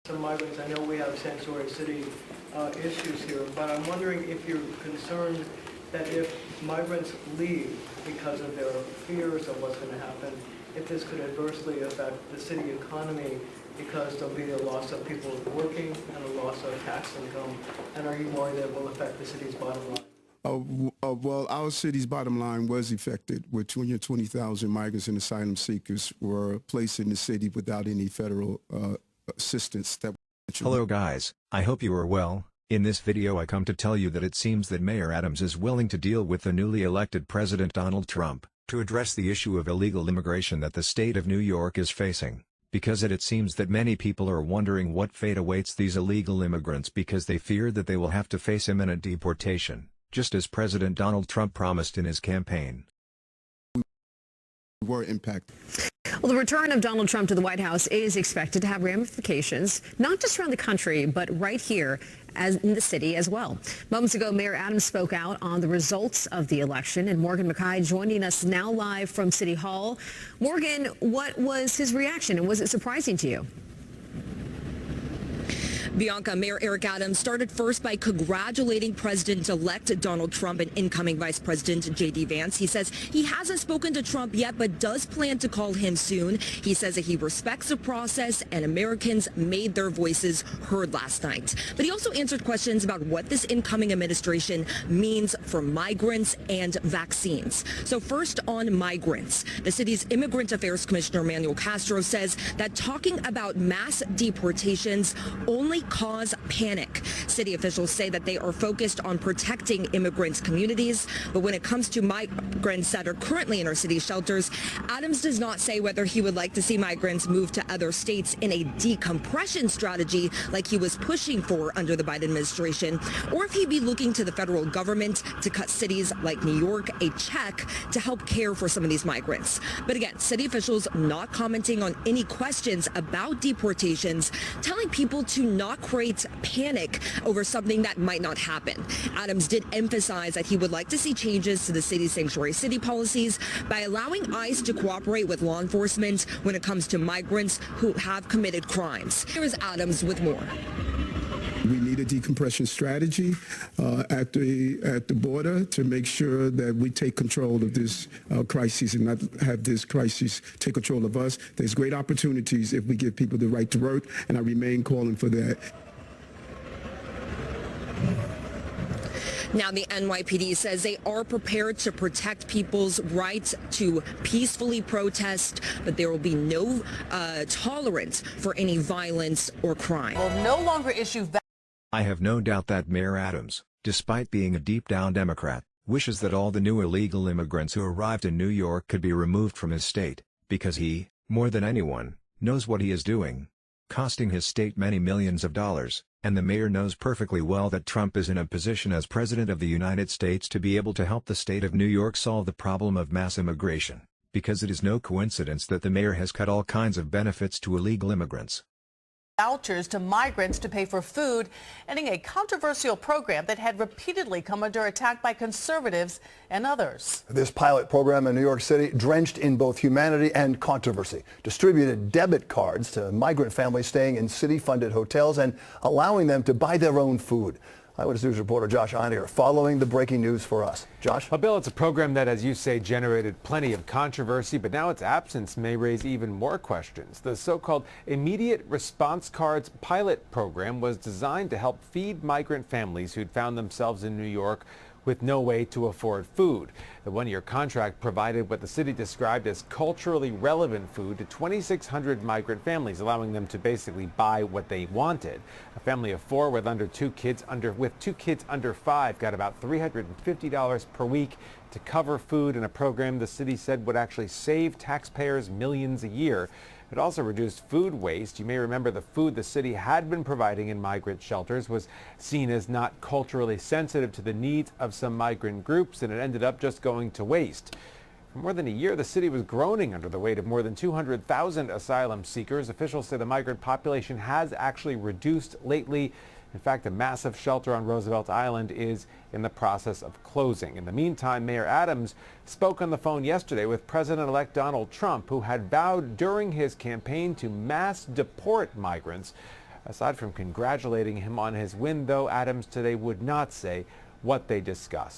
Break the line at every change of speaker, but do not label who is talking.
Some migrants, I know we have sanctuary city issues here, but I'm wondering if you're concerned that if migrants leave because of their fears of what's going to happen, if this could adversely affect the city economy because there'll be a loss of people working and a loss of tax income, and are you worried that it will affect the city's bottom line?
Well, our city's bottom line was affected with 220,000 migrants and asylum seekers were placed in the city without any federal assistance.
Hello guys, I hope you are well. In this video I come to tell you that it seems that Mayor Adams is willing to deal with the newly elected President Donald Trump to address the issue of illegal immigration that the state of New York is facing. Because it seems that many people are wondering what fate awaits these illegal immigrants because they fear that they will have to face imminent deportation, just as President Donald Trump promised in his campaign.
Were impacted.
Well, the return of Donald Trump to the White House is expected to have ramifications, not just around the country, but right here in the city as well. Moments ago, Mayor Adams spoke out on the results of the election, and Morgan McKay joining us now live from City Hall. Morgan, what was his reaction, and was it surprising to you?
Bianca, Mayor Eric Adams started first by congratulating President-elect Donald Trump and incoming Vice President J.D. Vance. He says he hasn't spoken to Trump yet, but does plan to call him soon. He says that he respects the process and Americans made their voices heard last night. But he also answered questions about what this incoming administration means for migrants and vaccines. So first on migrants, the city's Immigrant Affairs Commissioner Manuel Castro says that talking about mass deportations only cause panic. City officials say that they are focused on protecting immigrants' communities, but when it comes to migrants that are currently in our city shelters, Adams does not say whether he would like to see migrants move to other states in a decompression strategy like he was pushing for under the Biden administration, or if he'd be looking to the federal government to cut cities like New York a check to help care for some of these migrants. But again, city officials not commenting on any questions about deportations, telling people to not create panic over something that might not happen. Adams did emphasize that he would like to see changes to the city's sanctuary city policies by allowing ICE to cooperate with law enforcement when it comes to migrants who have committed crimes. Here is Adams with more.
We need a decompression strategy at the border to make sure that we take control of this crisis and not have this crisis take control of us. There's great opportunities if we give people the right to work, and I remain calling for that.
Now, the NYPD says they are prepared to protect people's rights to peacefully protest, but there will be no tolerance for any violence or crime.
Will no longer issue.
I have no doubt that Mayor Adams, despite being a deep-down Democrat, wishes that all the new illegal immigrants who arrived in New York could be removed from his state, because he, more than anyone, knows what he is doing, costing his state many millions of dollars, and the mayor knows perfectly well that Trump is in a position as President of the United States to be able to help the state of New York solve the problem of mass immigration, because it is no coincidence that the mayor has cut all kinds of benefits to illegal immigrants.
Vouchers to migrants to pay for food, ending a controversial program that had repeatedly come under attack by conservatives and others.
This pilot program in New York City, drenched in both humanity and controversy, distributed debit cards to migrant families staying in city-funded hotels and allowing them to buy their own food. Eyewitness News reporter Josh Einiger following the breaking news for us. Josh?
Well, Bill, it's a program that, as you say, generated plenty of controversy, but now its absence may raise even more questions. The so-called Immediate Response Cards pilot program was designed to help feed migrant families who'd found themselves in New York with no way to afford food. The one-year contract provided what the city described as culturally relevant food to 2,600 migrant families, allowing them to basically buy what they wanted. A family of four with two kids under 5 got about $350 per week to cover food in a program the city said would actually save taxpayers millions a year. It also reduced food waste. You may remember the food the city had been providing in migrant shelters was seen as not culturally sensitive to the needs of some migrant groups, and it ended up just going to waste. For more than a year, the city was groaning under the weight of more than 200,000 asylum seekers. Officials say the migrant population has actually reduced lately. In fact, a massive shelter on Roosevelt Island is in the process of closing. In the meantime, Mayor Adams spoke on the phone yesterday with President-elect Donald Trump, who had vowed during his campaign to mass deport migrants. Aside from congratulating him on his win, though, Adams today would not say what they discussed.